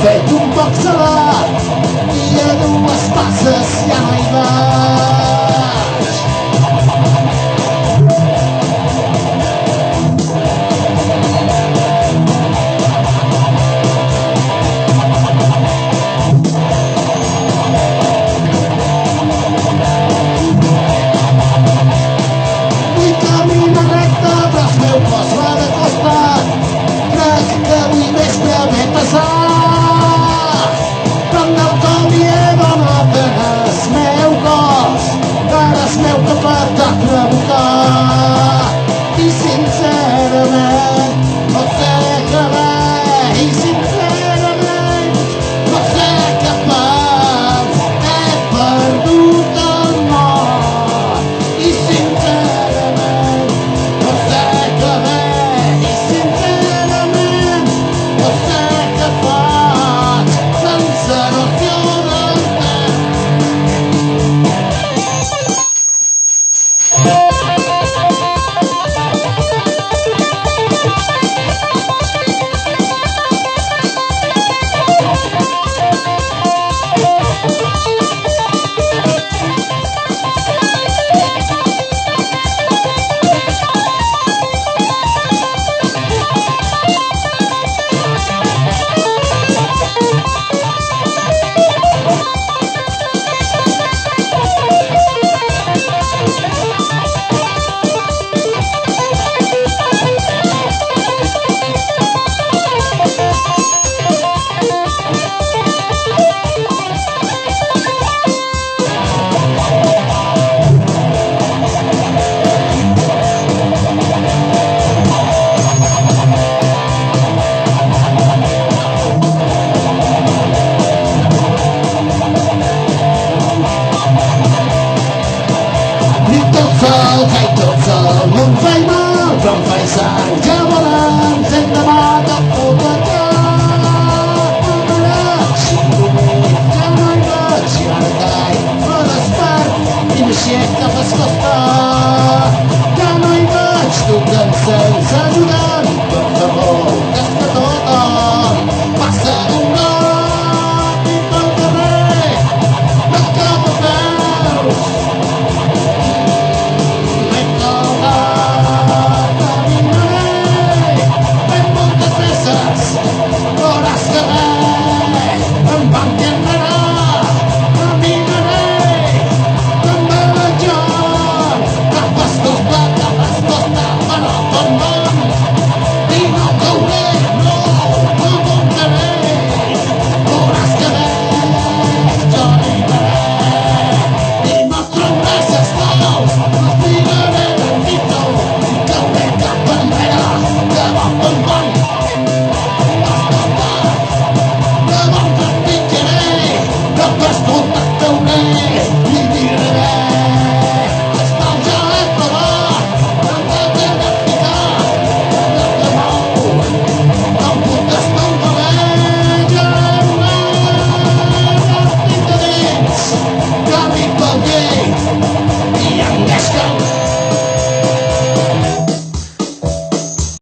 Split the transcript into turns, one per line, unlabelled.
fet un poc salat i a dues passes ja no hi vaig. Vull caminar recte però el meu cos va de costat. Crec que avui vespre m'he passat, però em deu que el miedo no apenas meu cos, ara es meu capaç de provocar. I sincerament no sé què fer, i sincerament no sé què faig, he perdut el nord. I sincerament no sé què fer, i sincerament no sé què faig, sense noció del temps. Tot sol no em faig mal, però em faig sang. Ja volant, sent demà tot putejar. Si dormir, ja no hi vaig, i ara caig, però despert, i m'aixeca per costat. Ja no hi vaig, tu cansats ajudant, per favor, que està tothom. Passa un got i pel carrer, de cap a peus. Horas que ve, em van